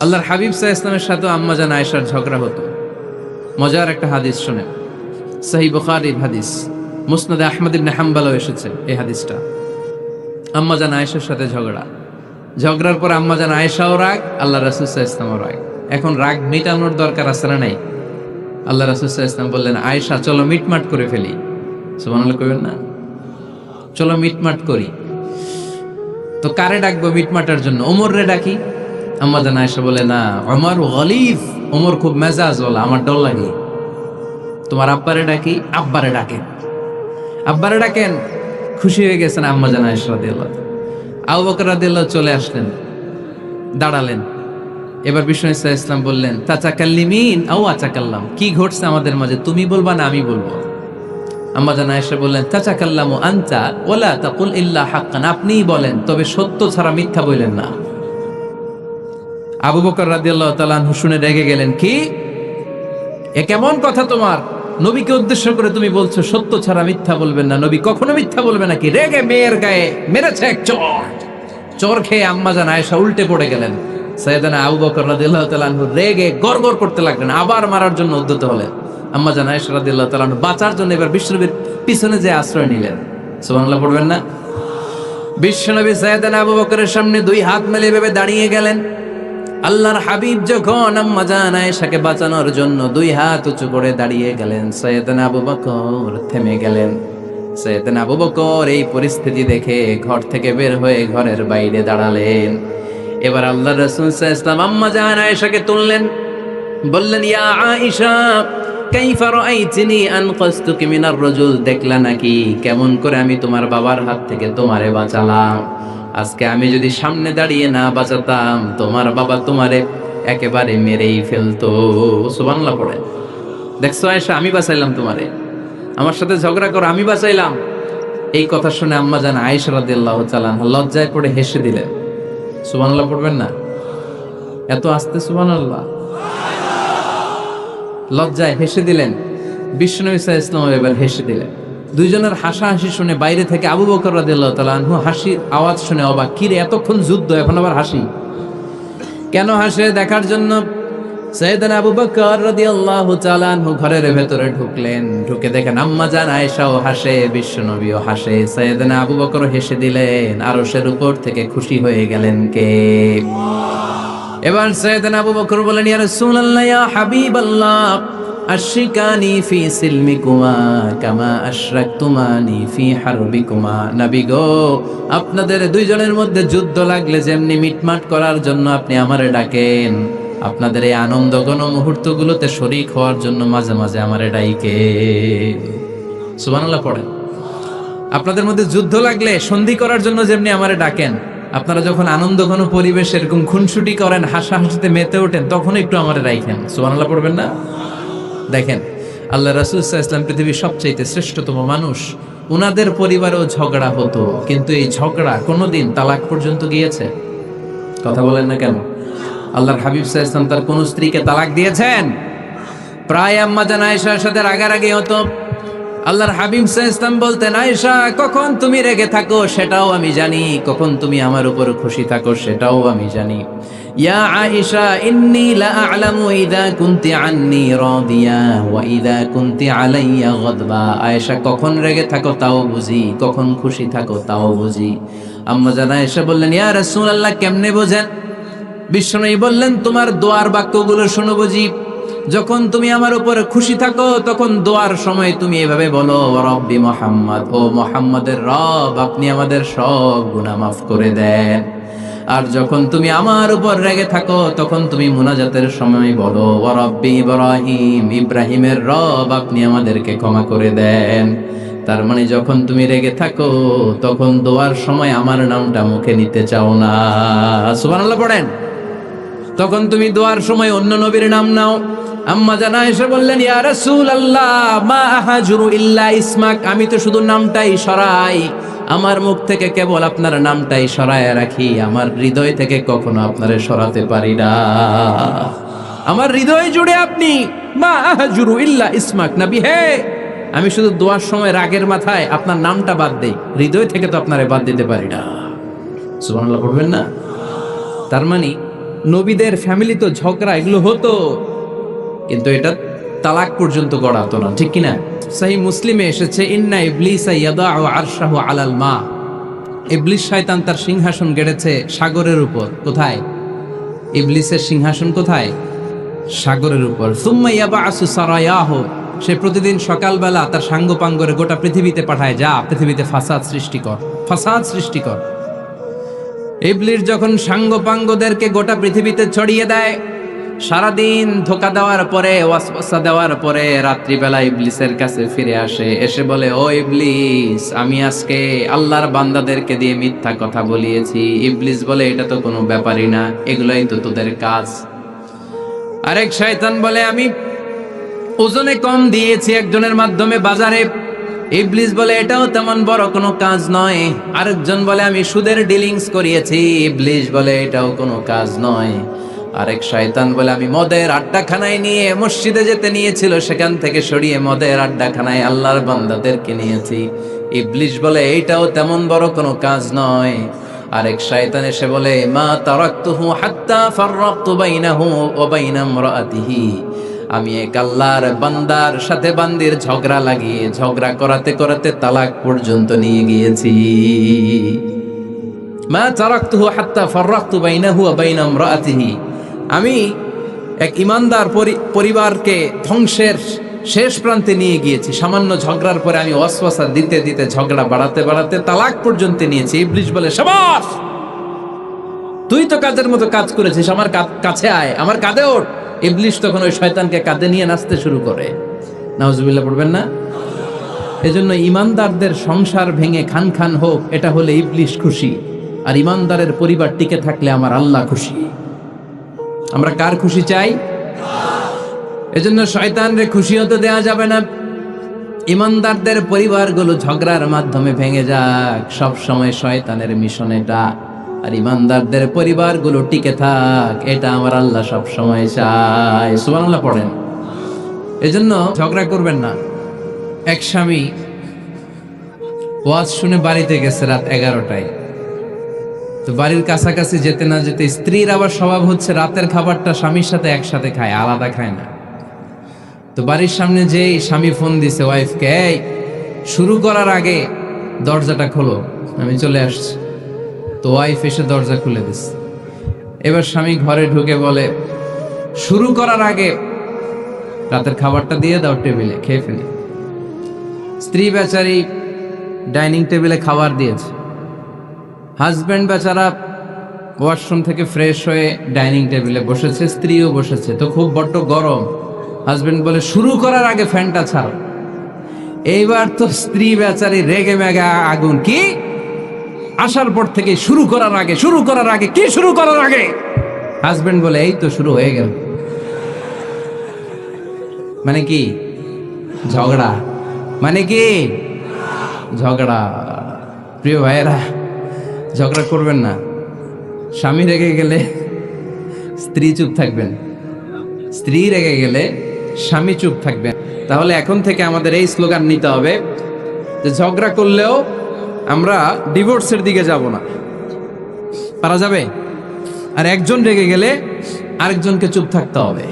আল্লাহর হাবিব সাল্লাল্লাহু আলাইহি ওয়াসাল্লামের সাথে আম্মাজান আয়েশার ঝগড়া হতো। মজার একটা হাদিস শুনেন, সহিহ বুখারীর হাদিস, মুসনাদে আহমদ ইবনে হাম্বলও এসেছে এই হাদিসটা। আম্মাজান আয়েশার সাথে ঝগড়ার পর আম্মাজান আয়েশাও রাগ, আল্লাহ রাসূল সাল্লাল্লাহু আলাইহি ওয়াসাল্লামও রাগ। এখন রাগ মেটানোর দরকার আছে না নাই? আল্লাহ রাসূল সাল্লাল্লাহু আলাইহি ওয়াসাল্লাম বললেন, আয়েশা চলো মিটমাট করে ফেলি। সুবহানাল্লাহ কইবেন না? চলো মিটমাট করি। তো কারে ডাকবো মিটমাটার জন্য? ওমর রে ডাকি। আম্মাজান আয়েশা বলে, না, ওমর গলিফ, ওমর খুব মেজাজ ওয়ালা, আমার ডর লাগে। তোমার আব্বারে ডাকি। আব্বারে ডাকেন। আব্বারে ডাকেন। খুশি হয়ে গেছেন আম্মাজান আয়েশা রাদিয়াল্লাহু। আবু বকর রাদিয়াল্লাহু চলে আসলেন, দাঁড়ালেন। এবার বিষ্ণু ইসা ইসলাম বললেন, তাচাকাল্লিমিন আও আচাকাল্লাম, কি ঘটছে আমাদের মাঝে, তুমি বলবা না আমি বলবো? আম্মাজান আয়েশা বললেন, তাচাকাল্লামু আনতা ওয়ালা তাকুল ইল্লা হাক্কান, আপনিই বলেন তবে সত্য ছাড়া মিথ্যা বললেন না। আবু বকর রাদিয়াল্লাহু তাআলা আনহু শুনে রেগে গেলেন, কি এ কেমন কথা তোমার? নবীকে উদ্দেশ্য করে তুমি বলছো সত্য ছাড়া মিথ্যা বলবেন না, নবী কখনো মিথ্যা বলবে নাকি? রেগে মেয়ের গায়ে মেরেছে এক চর খেয়ে আম্মাজান আয়েশা উল্টে পড়ে গেলেন। সাইয়েদনা আবু বকর রাদিয়াল্লাহু তাআলা আনহু রেগে গড়গড় করতে লাগলেন, আবার মারার জন্য উদ্যত হলেন। আম্মাজান আয়েশা রাদিয়াল্লাহু তাআলা আনহু বাঁচার জন্য এবার বিশ্বনবীর পিছনে যে আশ্রয় নিলেন। সুবহানাল্লাহ পড়বেন না? বিশ্বনবী সাইয়েদনা আবু বকরের সামনে দুই হাত মেলে ভেবে দাঁড়িয়ে গেলেন। আল্লাহর হাবিব যখন আম্মাজান আয়েশাকে বাঁচানোর জন্য দুই হাত উঁচু করে দাঁড়িয়ে গেলেন, সাইয়েদনা আবু বকর থেমে গেলেন। সাইয়েদনা আবু বকর এই পরিস্থিতি দেখে ঘর থেকে বের হয়ে ঘরের বাইরে দাঁড়ালেন। এবার আল্লাহর রাসূল সাল্লাল্লাহু আলাইহি ওয়াসাল্লাম আম্মাজান আয়েশাকে তুললেন, বললেন, ইয়া আয়েশা কাইফা রাআইতিনি আনকাসতুকি মিনার রাজুল, দেখলা নাকি কেমন করে আমি তোমার বাবার হাত থেকে তোমারে বাঁচালাম? আজকে আমি যদি সামনে দাঁড়িয়ে না বাঁচাতাম, তোমার বাবা তোমারে একেবারে মেরেই ফেলতো। সুবহানাল্লাহ পড়ে। দেখছো আয়েশা, আমি বাঁচাইলাম তোমারে, আমার সাথে ঝগড়া করো, আমি বাঁচাইলাম। এই কথা শুনে আম্মাজান আয়েশা রাদিয়াল্লাহু তাআলা আনহা লজ্জায় পড়ে হেসে দিলেন। সুবহানাল্লাহ পড়বেন না? এত আস্তে সুবহানাল্লাহ। লজ্জায় হেসে দিলেন। বিশ্বনবী সাল্লাল্লাহু আলাইহি ওয়াসাল্লাম এবার হেসে দিলেন। দুইজনের হাসাহাসি শুনে বাইরে থেকে আবু বকর রাদিয়াল্লাহু তাআলা আনহু হাসির আওয়াজ শুনে অবাক, কি রে এতক্ষণ যুদ্ধ এখন আবার হাসি? কেন হাসে দেখার জন্য সাইয়েদনা আবু বকর রাদিয়াল্লাহু তাআলা আনহু ঘরের ভেতরে ঢুকলেন। ঢুকে দেখেন আম্মাজান আয়েশাও হাসে, বিশ্বনবীও হাসে, সাইয়েদনা আবু বকরও হেসে দিলেন। আরশের উপর থেকে খুশি হয়ে গেলেন কে? এবার সাইয়েদনা আবু বকর বলেন, ইয়া রাসূলুল্লাহ, ইয়া হাবিবাল্লাহ, আশরিকানি ফি সিলমিকুমা কামা আশরাকতুমানি ফি হারবিকুমা। নবী গো, আপনাদের দুইজনের মধ্যে যুদ্ধ লাগলে যেমনি মিটমাট করার জন্য আপনি আমারে ডাকেন, আপনাদের এই আনন্দ ঘন মুহূর্তগুলোতে শরীক হওয়ার জন্য মাঝে মাঝে আমারে ডাকেন। সুবহানাল্লাহ পড়েন। আপনাদের মধ্যে যুদ্ধ লাগলে সন্ধি করার জন্য যেমনি আমারে ডাকেন, আপনারা যখন আনন্দ ঘন পরিবেশ এরকম খুনসুটি করেন, হাসাহাসিতে মেতে ওঠেন, তখন একটু আমারে রাখেন। সুবহানাল্লাহ পড়বেন না? দেখেন, আল্লাহ রাসূল সাল্লাল্লাহু আলাইহি ওয়াসাল্লাম পৃথিবীর সবচাইতে শ্রেষ্ঠতম মানুষ। উনাদের পরিবারেও ঝগড়া হতো, কিন্তু এই ঝগড়া কোনোদিন তালাক পর্যন্ত গিয়েছে? কথা বলেন না কেন? আল্লাহর হাবিব সাল্লাল্লাহু আলাইহি ওয়াসাল্লাম তার কোন স্ত্রীকে তালাক দিয়েছেন? প্রায় আম্মাজান আয়েশার সাথে রাগারাগি হতো। আল্লাহর হাবিব সাল্লাল্লাহু আলাইহি ওয়াসাল্লাম বলতেন, আয়েশা কখন তুমি রেগে থাকো সেটাও আমি জানি, কখন তুমি আমার উপর খুশি থাকো সেটাও আমি জানি। ইয়া আয়েশা ইন্নী লা আ'লামু ইযা কুনতি আন্নী রাদিয়া ওয়া ইযা কুনতি আলাইয়া গাদবা। আয়েশা কখন রেগে থাকো তাও বুঝি, কখন খুশি থাকো তাও বুঝি। আম্মাজান আয়েশা বললেন, ইয়া রাসূলুল্লাহ কেমনে বোঝেন? বিশ্বনবী বললেন, তোমার দোয়ার বাক্যগুলো শোনো বুঝি। যখন তুমি আমার উপরে খুশি থাকো তখন দোয়ার সময় তুমি এভাবে বলো, রব্বি মুহাম্মদ, ও মুহাম্মাদের রব, আপনি আমাদের সব গুনাহ মাফ করে দেন। আর যখন তুমি আমার উপর রেগে থাকো তখন তুমি মুনাজাতের সময় বলো, রব্বি ইব্রাহিম, ইব্রাহিমের রব, আপনি আমাদেরকে ক্ষমা করে দেন। তার মানে যখন তুমি রেগে থাকো তখন দোয়ার সময় আমার নামটা মুখে নিতে চাও না। সুবহানাল্লাহ পড়েন। তখন তুমি দোয়ার সময় অন্য নবীর নাম নাও। আম্মাজান আয়েশা বললেন, ইয়া রাসূলুল্লাহ, মা আহাজুরু ইল্লা ইসমাক, আমি তো শুধু নামটাই সরাই, আমার মুখ থেকে কেবল আপনার নামটাই সরায় রাখি, আমার হৃদয় থেকে কখনো আপনারে সরাতে পারি না। আমার হৃদয় জুড়ে আপনি, মা আহাজুরু ইল্লা ইসমাক, নবী হে, আমি শুধু দোয়ার সময় রাগের মাথায় আপনার নামটা বাদ দেই, হৃদয় থেকে তো আপনারে বাদ দিতে পারি না। সুবহানাল্লাহ পড়বেন না? তার মানে নবীদের ফ্যামিলি তো ঝগড়া এগুলো হতো, কিন্তু এটা তালাক পর্যন্ত গড়াতো না, ঠিক কিনা? সহিহ মুসলিমে এসেছে, ইন্না ইবলিসা ইয়াদাউ আরশাহু আলাল মা। ইবলিস শয়তান তার সিংহাসন গেড়েছে সাগরের উপর। কোথায়? ইবলিসের সিংহাসন কোথায়? সাগরের উপর। সুম্মা ইয়াবআসু সারায়াহু, সে প্রতিদিন সকালবেলা তার সাঙ্গপাঙ্গরে গোটা পৃথিবীতে পাঠায়, যা পৃথিবীতে ফাসাদ সৃষ্টি কর, ফাসাদ সৃষ্টি কর। ইবলিস যখন সাঙ্গপাঙ্গদেরকে গোটা পৃথিবীতে ছড়িয়ে দেয়, সারাদিন ধোকা দেওয়ার পরে, ওয়াসওয়াসা দেওয়ার পরে, রাত্রিবেলা ইবলিসের কাছে ফিরে আসে, এসে বলে, ও ইবলিস, আমি আজকে আল্লাহর বান্দাদেরকে দিয়ে মিথ্যা কথা বলিয়েছি। ইবলিস বলে, এটা তো কোনো ব্যাপারই না, এগুলোই তো তোদের কাজ। আরেক শয়তান বলে, আমি ওজনে কম দিয়েছি একজনের মাধ্যমে বাজারে। ইবলিস বলে, এটাও তেমন বড় কোনো কাজ নয়। আরেকজন বলে, আমি সুদের ডিলিংস করিয়েছি। ইবলিস বলে, এটাও কোনো কাজ নয়। আরেক শয়তান বলে, আমি মদের আড্ডাখানায় নিয়ে মসজিদে যেতে নিয়েছিল, সেখান থেকে সরিয়ে মদের আড্ডাখানায় আল্লাহর বান্দাদেরকে নিয়েছি। ইবলিস বলে, এইটাও তেমন বড় কোনো কাজ নয়। আরেক শয়তান এসে বলে, মা তারাকতুহু হাত্তা ফাররাকতু বাইনাহু ওয়া বাইনা ইমরাআতিহি, আমি এক আল্লাহর বান্দার সাথে বান্দির ঝগড়া লাগিয়ে, ঝগড়া করাতে করাতে তালাক পর্যন্ত নিয়ে গিয়েছি। মা তারাকতুহু হাত্তা ফাররাকতু বাইনাহু ওয়া বাইনা ইমরাআতিহি, আমি এক ইমানদার পরিবারকে ধ্বংসের শেষ প্রান্তে নিয়ে গিয়েছি। সামান্য ঝগড়ার পরে আমি ওয়াসওয়াসা দিতে দিতে ঝগড়া বাড়াতে বাড়াতে তালাক পর্যন্ত নিয়েছি। ইবলিস বলে, শাবাশ, তুই তো কাজের মতো কাজ করেছিস, আমার কাছে আয়, আমার কাঁধে ওঠ। ইবলিস তখন ওই শয়তানকে কাঁধে নিয়ে নাচতে শুরু করে। নাউজুবিল্লাহ পড়বেন না? এজন্য ইমানদারদের সংসার ভেঙে খান খান হোক, এটা হলে ইবলিস খুশি, আর ইমানদারের পরিবার টিকে থাকলে আমার আল্লাহ খুশি। আমরা কার খুশি চাই? এজন্য শয়তানরে খুশি হতে দেয়া যাবে না। ইমানদারদের পরিবারগুলো ঝগড়ার মাধ্যমে ভেঙে যাক, সব সময় শয়তানের মিশন এটা। আর ইমানদারদের পরিবারগুলো টিকে থাক, এটা আমার আল্লাহ সব সময় চায়। সুবহানাল্লাহ পড়েন। এজন্য ঝগড়া করবেন না। এক স্বামী ওয়াজ শুনে বাড়িতে গেছে রাত 11টায়। তো বাড়ির কাছাকাছি যেতে না যেতে স্ত্রীর আবার স্বভাব হচ্ছে রাতের খাবারটা স্বামীর সাথে একসাথে খায়, আলাদা খায় না। তো বাড়ির সামনে যেই স্বামী ফোন দিছে ওয়াইফকে, এই শুরু করার আগে দরজাটা খোলো, আমি চলে আসছি। তো ওয়াইফ এসে দরজা খুলে দিছে। এবার স্বামী ঘরে ঢুকে বলে, শুরু করার আগে রাতের খাবারটা দিয়ে দাও টেবিলে, খেয়ে ফেলি। স্ত্রী বেচারি ডাইনিং টেবিলে খাবার দিয়েছে, হাজব্যান্ড বেচারা ওয়াশরুম থেকে ফ্রেশ হয়ে ডাইনিং টেবিলে বসেছে, স্ত্রীও বসেছে। তো খুব বড্ড গরম। হাজব্যান্ড বলে, শুরু করার আগে ফ্যানটা ছাড়ো। এইবার তো স্ত্রী বেচারি রেগে মেগে আগুন, কি আসার পর থেকে শুরু করার আগে, শুরু করার আগে, কি শুরু করার আগে? হাজব্যান্ড বলে, এই তো শুরু হয়ে গেল। মানে কি? ঝগড়া। মানে কি? ঝগড়া। প্রিয় ভাইয়েরা, ঝগড়া করবেন না। স্বামী রেগে গেলে স্ত্রী চুপ থাকবেন, স্ত্রী রেগে গেলে স্বামী চুপ থাকবেন। তাহলে এখন থেকে আমাদের এই স্লোগান নিতে হবে যে ঝগড়া করলেও আমরা ডিভোর্সের দিকে যাব না। পারা যাবে? আর একজন রেগে গেলে আরেকজনকে চুপ থাকতে হবে।